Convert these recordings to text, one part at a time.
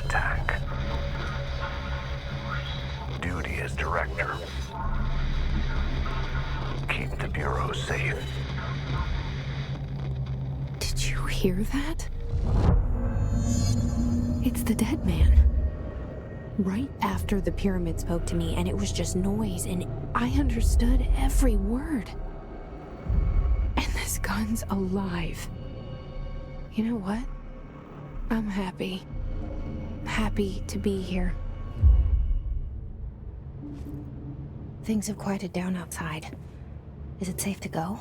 attack. Duty as director. Keep the Bureau safe. Did you hear that? It's the dead man. Right after the pyramid spoke to me, and it was just noise, and I understood every word. And this gun's alive. You know what? I'm happy. Happy to be here. Things have quieted down outside. Is it safe to go?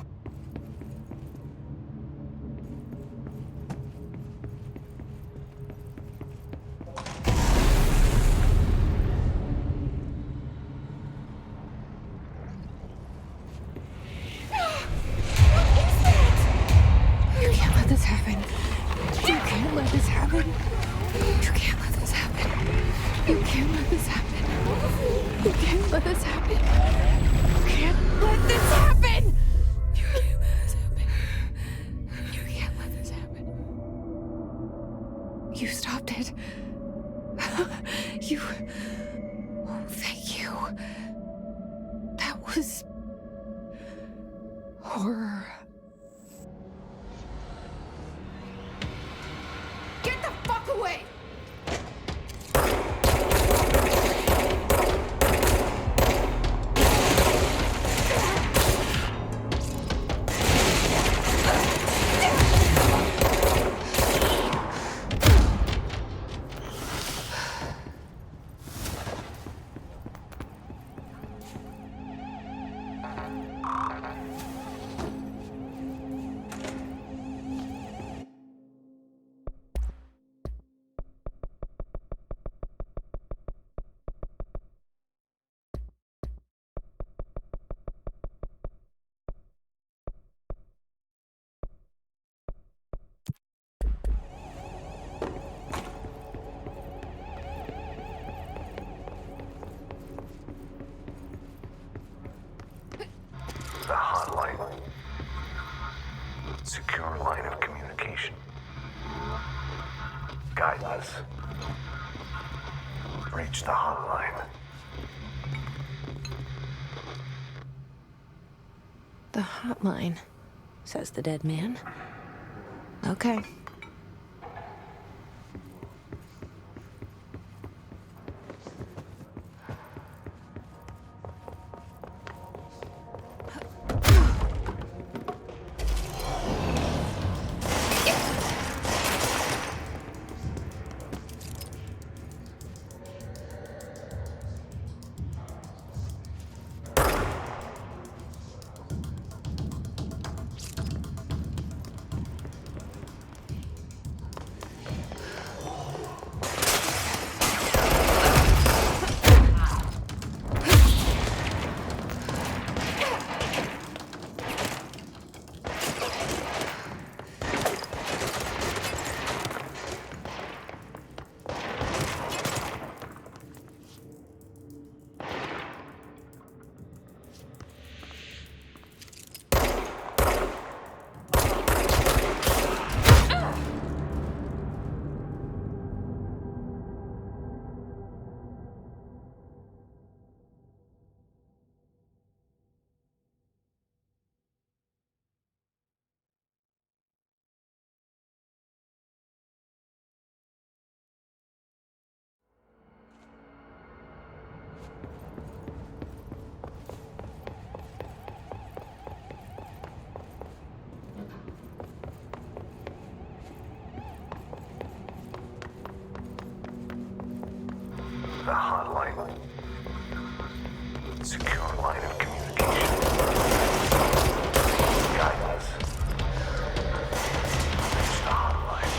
You stopped it. You... Oh, thank you. That was... horror. Get the fuck away! The hotline. Secure line of communication. Guidance. Reach the hotline. The hotline, says the dead man. Okay. The hotline. Secure line of communication. Guidance. Reach the hotline.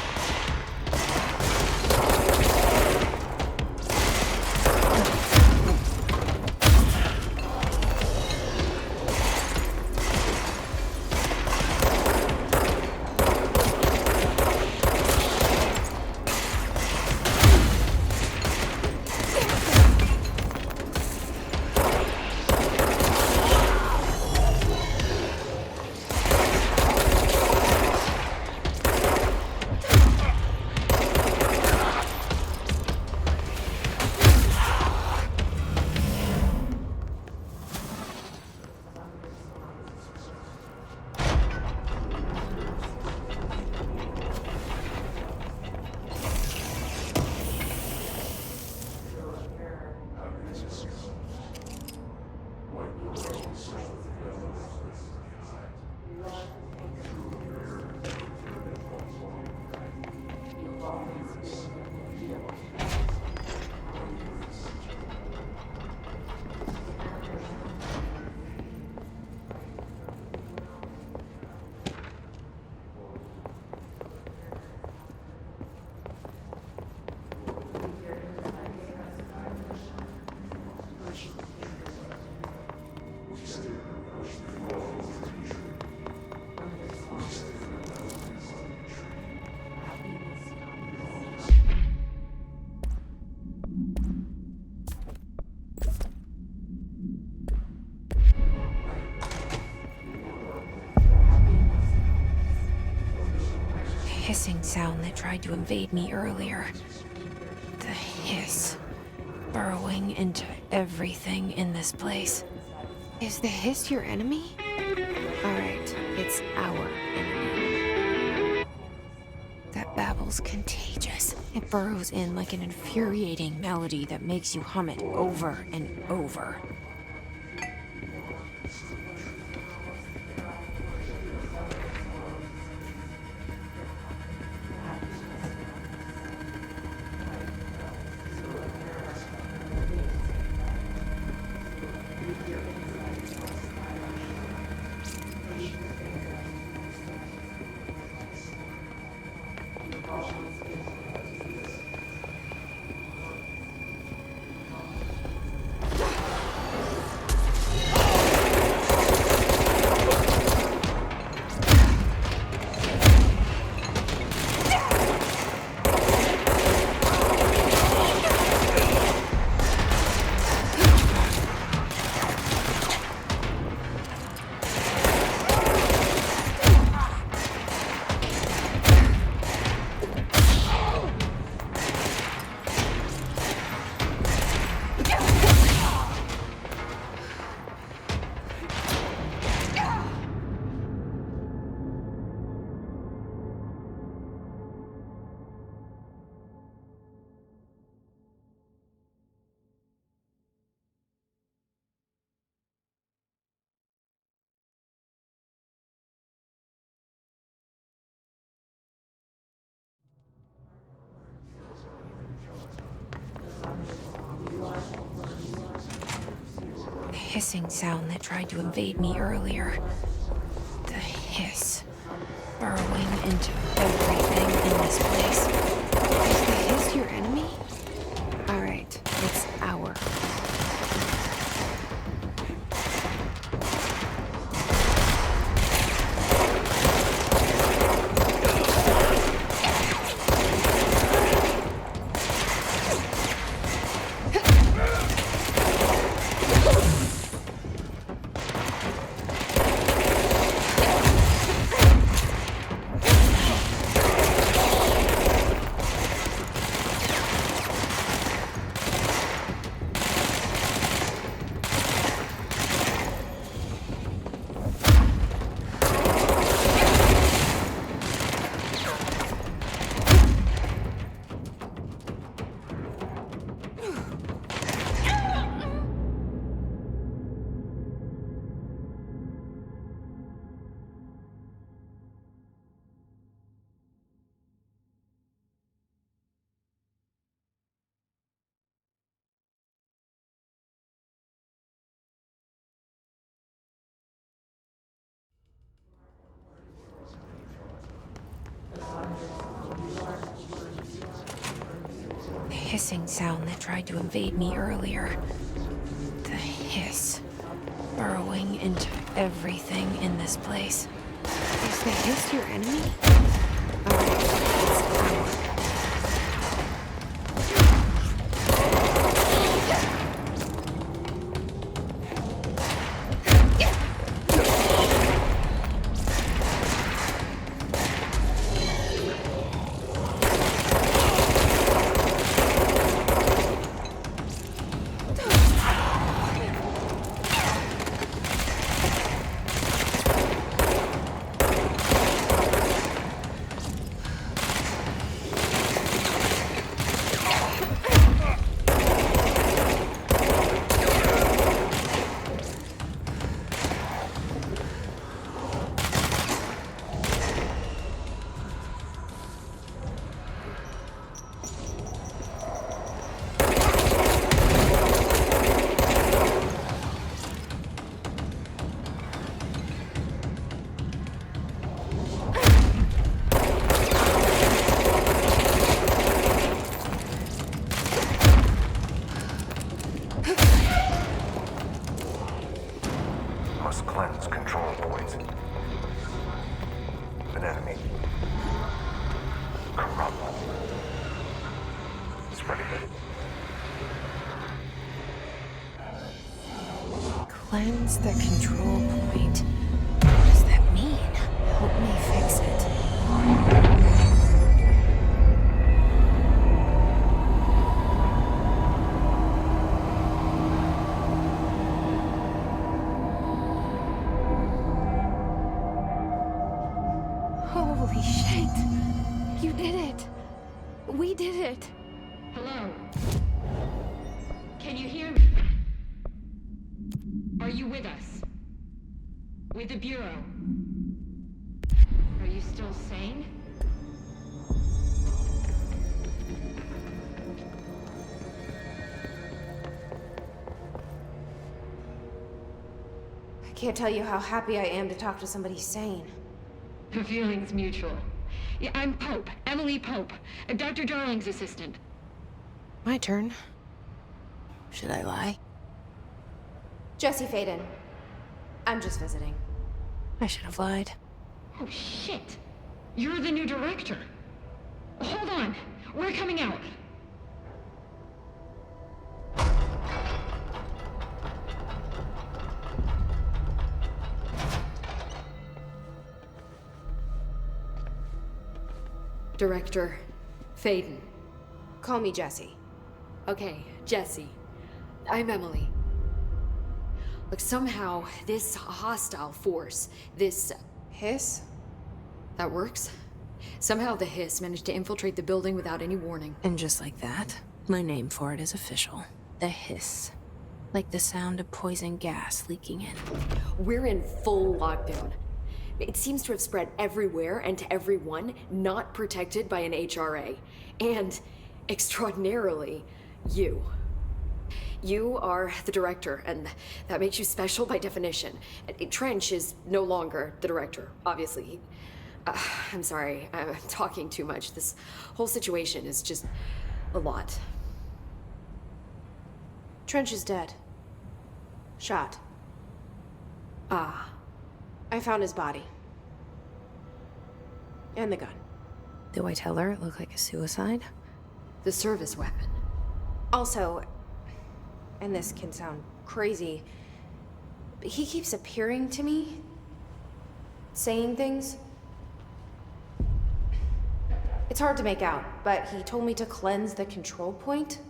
sound that tried to invade me earlier. The hiss. Burrowing into everything in this place. Is the hiss your enemy? Alright, it's our enemy. That babble's contagious. It burrows in like an infuriating melody that makes you hum it over and over. The hissing sound that tried to invade me earlier. The hiss. Burrowing into everything in this place. Is the hiss your enemy? Alright, it's our. The hissing sound that tried to invade me earlier. The hiss. Burrowing into everything in this place. Is the hiss your enemy? Alright, it's our. Must cleanse control points. An enemy. Corrupt. Spreading it. Cleanse the control point. What does that mean? Help me fix it. Hello? Can you hear me? Are you with us? With the Bureau? Are you still sane? I can't tell you how happy I am to talk to somebody sane. The feeling's mutual. Yeah, I'm Pope, Emily Pope, Dr. Darling's assistant. My turn. Should I lie? Jesse Faden. I'm just visiting. I should have lied. Oh, shit. You're the new director. Hold on. We're coming out. Director Faden. Call me Jesse. Okay, Jesse. I'm Emily. Look, somehow this hostile force, this... Hiss? that works? Somehow the Hiss managed to infiltrate the building without any warning. And just like that, my name for it is official. The Hiss. Like the sound of poison gas leaking in. We're in full lockdown. It seems to have spread everywhere and to everyone not protected by an HRA. And, extraordinarily, you. You are the director, and that makes you special by definition. Trench is no longer the director, obviously. I'm sorry, I'm talking too much. This whole situation is just a lot. Trench is dead. Shot. Ah. I found his body. And the gun. Do I tell her it looked like a suicide? The service weapon. Also, and this can sound crazy, but he keeps appearing to me, saying things. It's hard to make out, but he told me to cleanse the control point,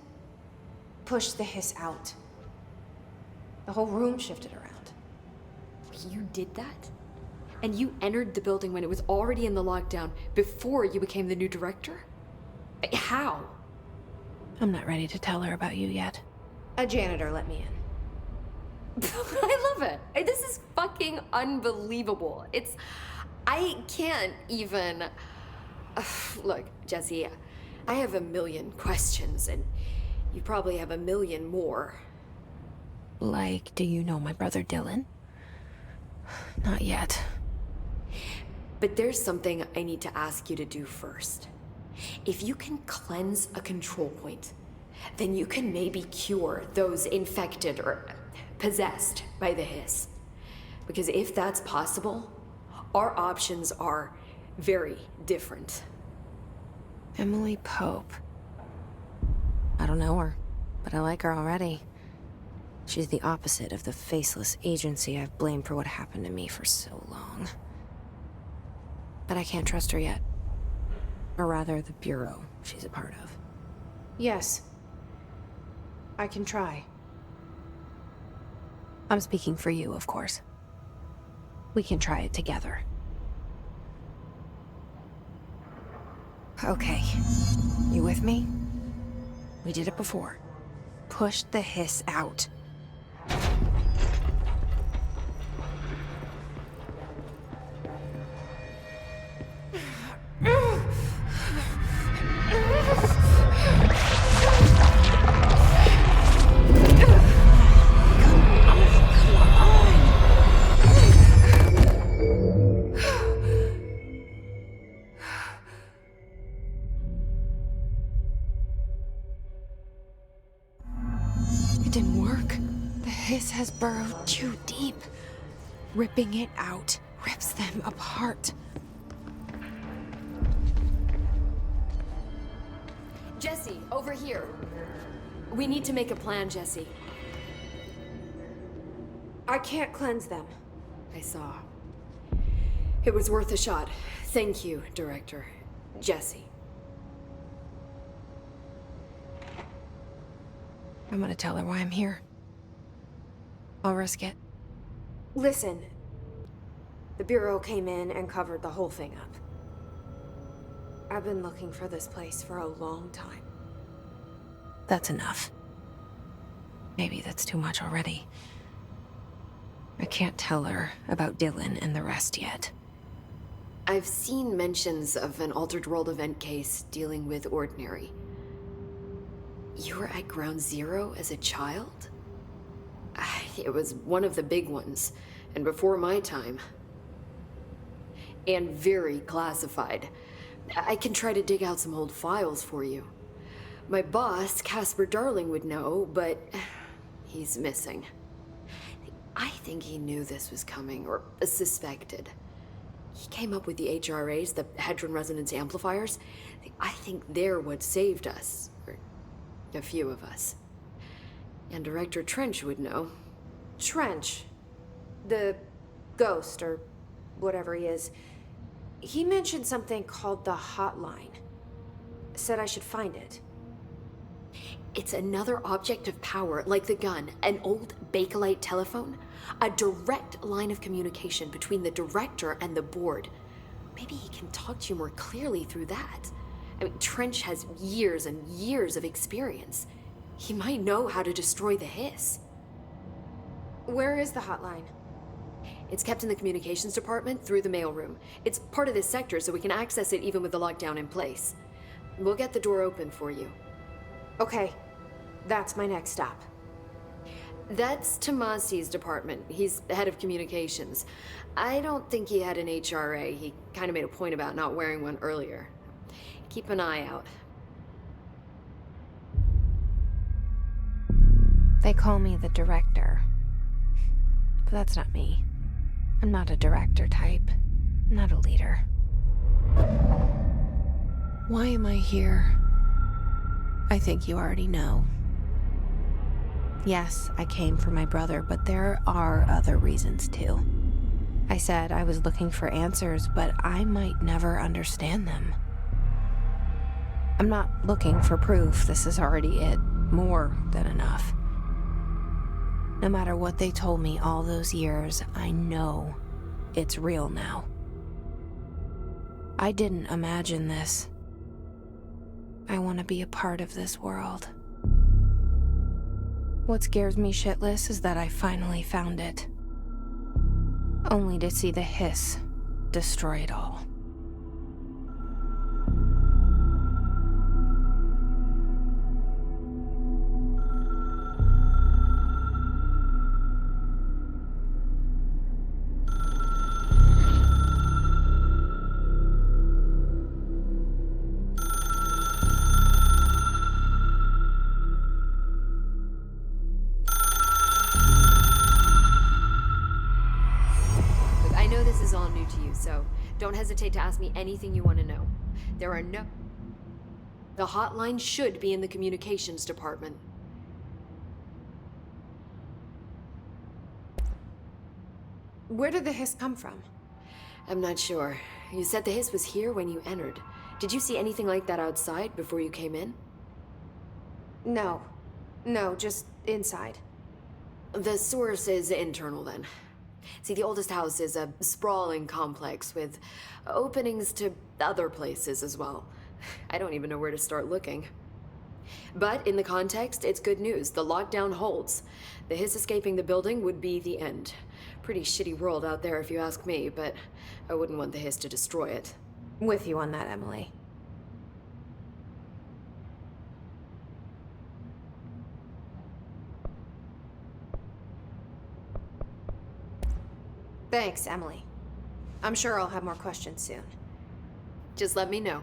push the Hiss out. The whole room shifted around. You did that? And you entered the building when it was already in the lockdown before you became the new director? How? I'm not ready to tell her about you yet. A janitor let me in. I love it. This is fucking unbelievable. I can't even... Look, Jesse, I have a million questions, and you probably have a million more. Like, do you know my brother Dylan? Not yet. But there's something I need to ask you to do first. If you can cleanse a control point, then you can maybe cure those infected or possessed by the Hiss. Because if that's possible, our options are very different. Emily Pope. I don't know her, but I like her already. She's the opposite of the faceless agency I've blamed for what happened to me for so long. But I can't trust her yet. Or rather, the Bureau she's a part of. Yes. I can try. I'm speaking for you, of course. We can try it together. Okay. You with me? We did it before. Push the Hiss out. It didn't work. The Hiss has burrowed too deep. Ripping it out rips them apart. Jesse, over here. We need to make a plan, Jesse. I can't cleanse them. I saw. It was worth a shot. Thank you, Director. Jesse. I'm gonna tell her why I'm here. I'll risk it. Listen. The Bureau came in and covered the whole thing up. I've been looking for this place for a long time. That's enough. Maybe that's too much already. I can't tell her about Dylan and the rest yet. I've seen mentions of an Altered World event case dealing with Ordinary. You were at Ground Zero as a child? It was one of the big ones, and before my time. And very classified. I can try to dig out some old files for you. My boss, Casper Darling, would know, but he's missing. I think he knew this was coming, or suspected. He came up with the HRAs, the Hadron Resonance Amplifiers. I think they're what saved us, or a few of us. And Director Trench would know. Trench. The ghost, or whatever he is. He mentioned something called the Hotline. Said I should find it. It's another object of power, like the gun, an old Bakelite telephone. A direct line of communication between the director and the board. Maybe he can talk to you more clearly through that. I mean, Trench has years and years of experience. He might know how to destroy the Hiss. Where is the hotline? It's kept in the communications department through the mailroom. It's part of this sector, so we can access it even with the lockdown in place. We'll get the door open for you. Okay, that's my next stop. That's Tomasi's department. He's the head of communications. I don't think he had an HRA. He kind of made a point about not wearing one earlier. Keep an eye out. They call me the director. But that's not me. I'm not a director type. I'm not a leader. Why am I here? I think you already know. Yes, I came for my brother, but there are other reasons too. I said I was looking for answers, but I might never understand them. I'm not looking for proof. This is already it. More than enough. No matter what they told me all those years, I know it's real now. I didn't imagine this. I want to be a part of this world. What scares me shitless is that I finally found it. Only to see the Hiss destroy it all. So don't hesitate to ask me anything you want to know. The hotline should be in the communications department. Where did the Hiss come from? I'm not sure. You said the Hiss was here when you entered. Did you see anything like that outside before you came in? No. No, just inside. The source is internal then. See, the oldest house is a sprawling complex with openings to other places as well. I don't even know where to start looking. But in the context, it's good news. The lockdown holds. The Hiss escaping the building would be the end. Pretty shitty world out there if you ask me, but I wouldn't want the Hiss to destroy it. With you on that, Emily. Thanks, Emily. I'm sure I'll have more questions soon. Just let me know.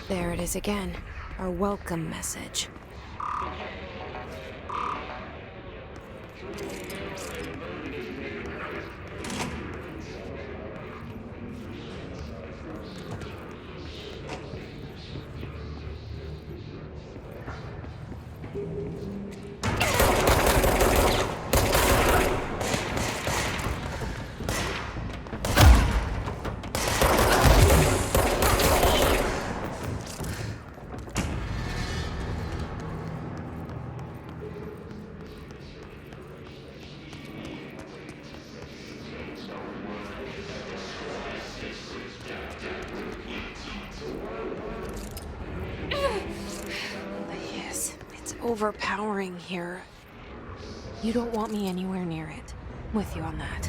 There it is again. Our welcome message. Yes, it's overpowering here. You don't want me anywhere near it. With you on that.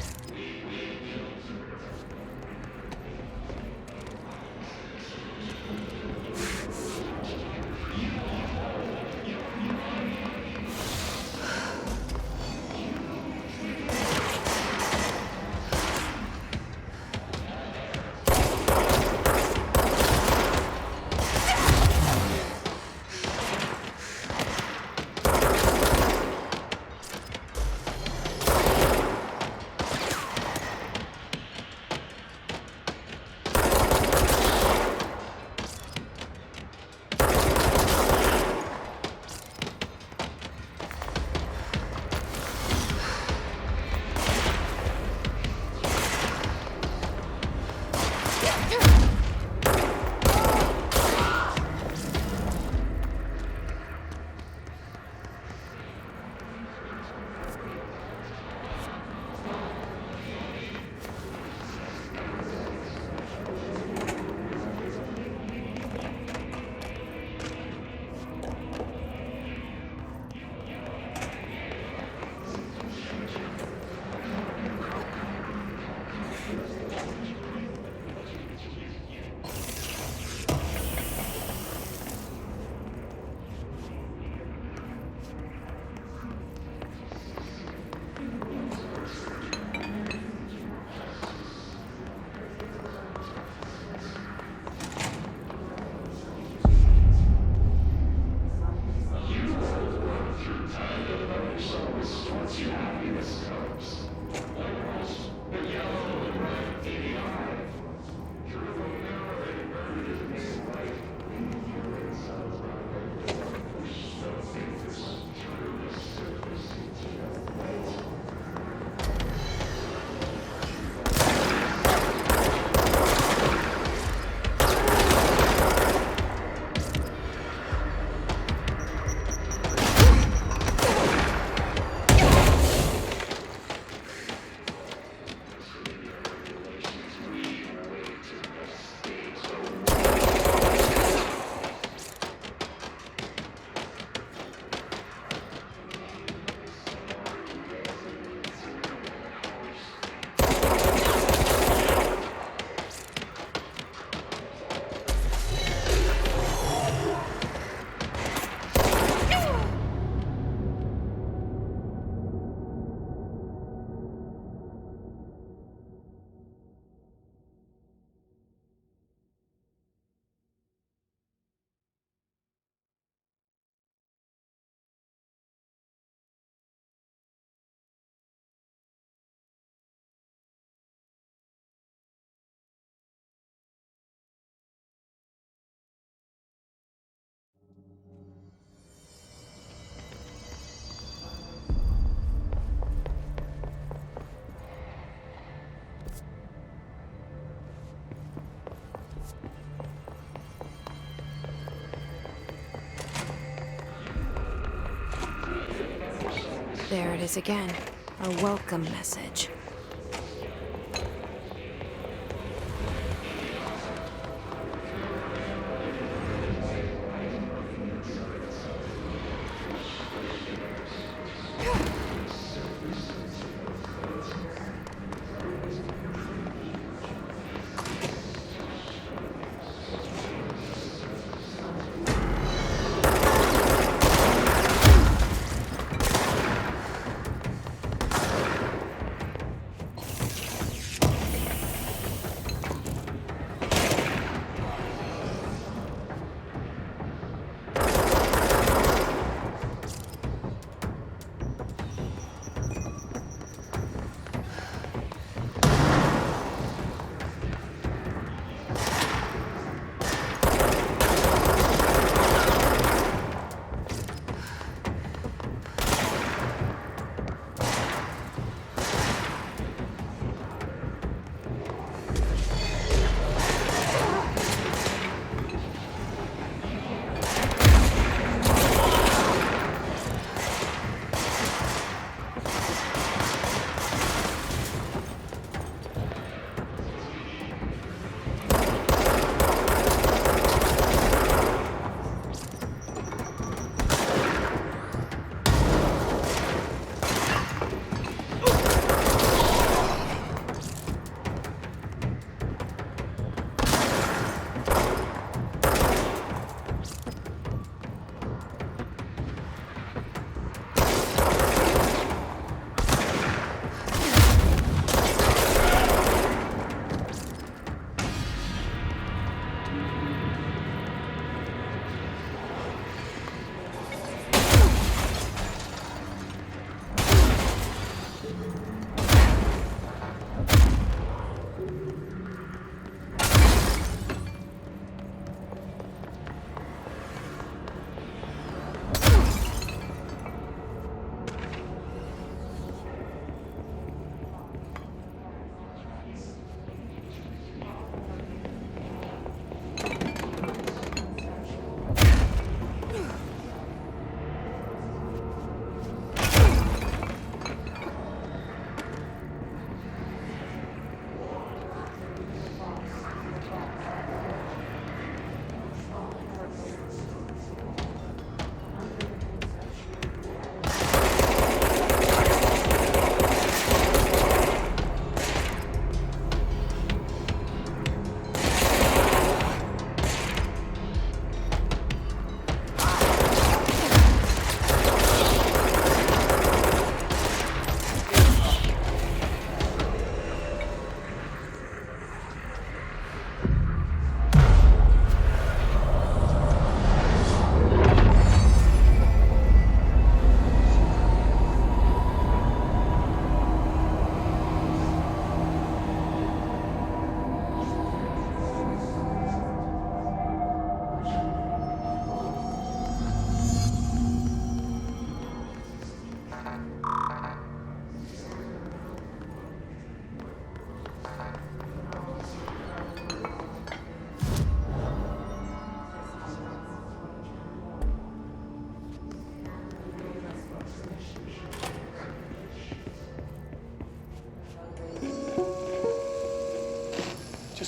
There it is again. A welcome message.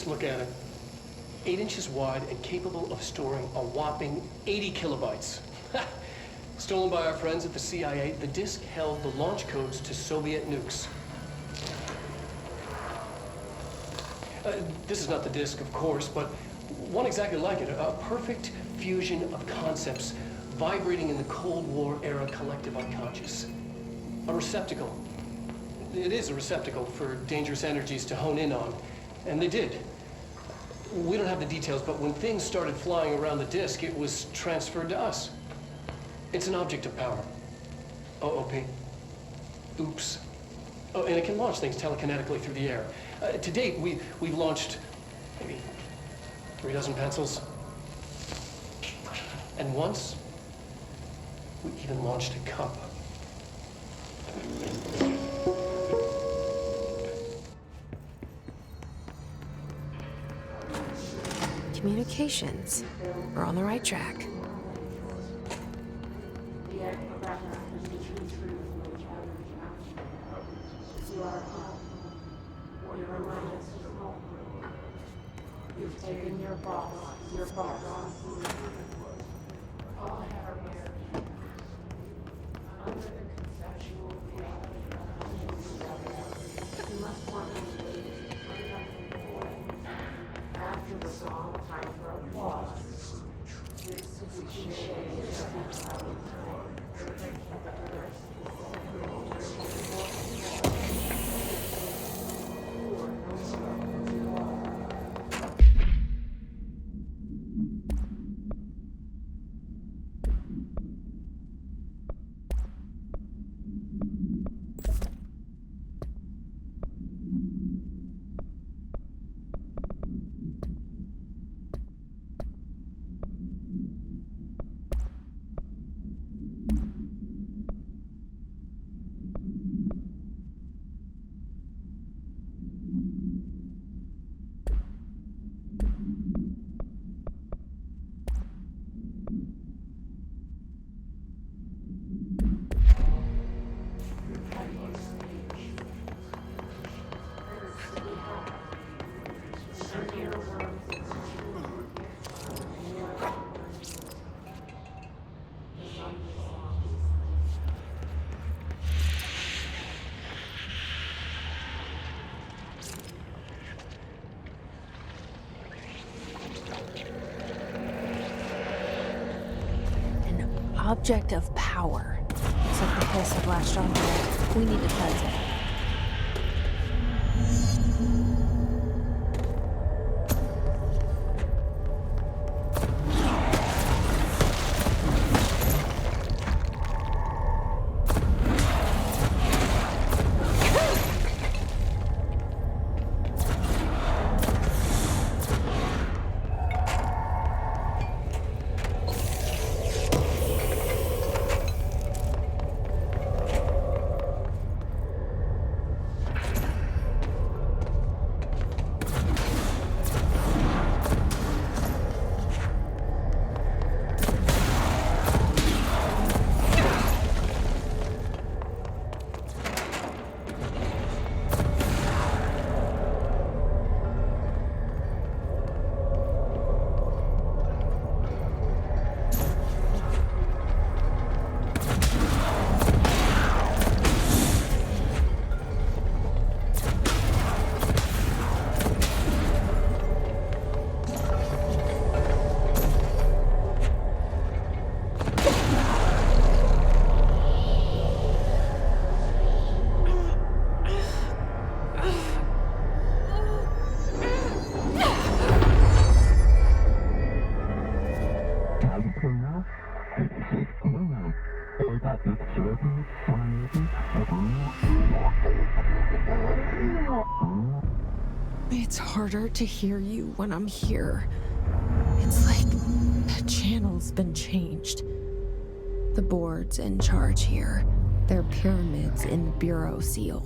Just look at it. 8 inches wide and capable of storing a whopping 80 kilobytes. Stolen by our friends at the CIA, the disk held the launch codes to Soviet nukes. This is not the disk, of course, but one exactly like it. A perfect fusion of concepts vibrating in the Cold War era collective unconscious. A receptacle. It is a receptacle for dangerous energies to hone in on. And they did. We don't have the details, but when things started flying around the disk, it was transferred to us. It's an object of power. OP. Oops. Oh, and it can launch things telekinetically through the air. To date, we've launched maybe 3 dozen pencils. And once, we even launched a cup. Communications. We're on the right track. Object of power. Looks like the place I've latched onto it. We need to cleanse it. It's harder to hear you when I'm here. It's like the channel's been changed. The board's in charge here. They're pyramids in the Bureau seal.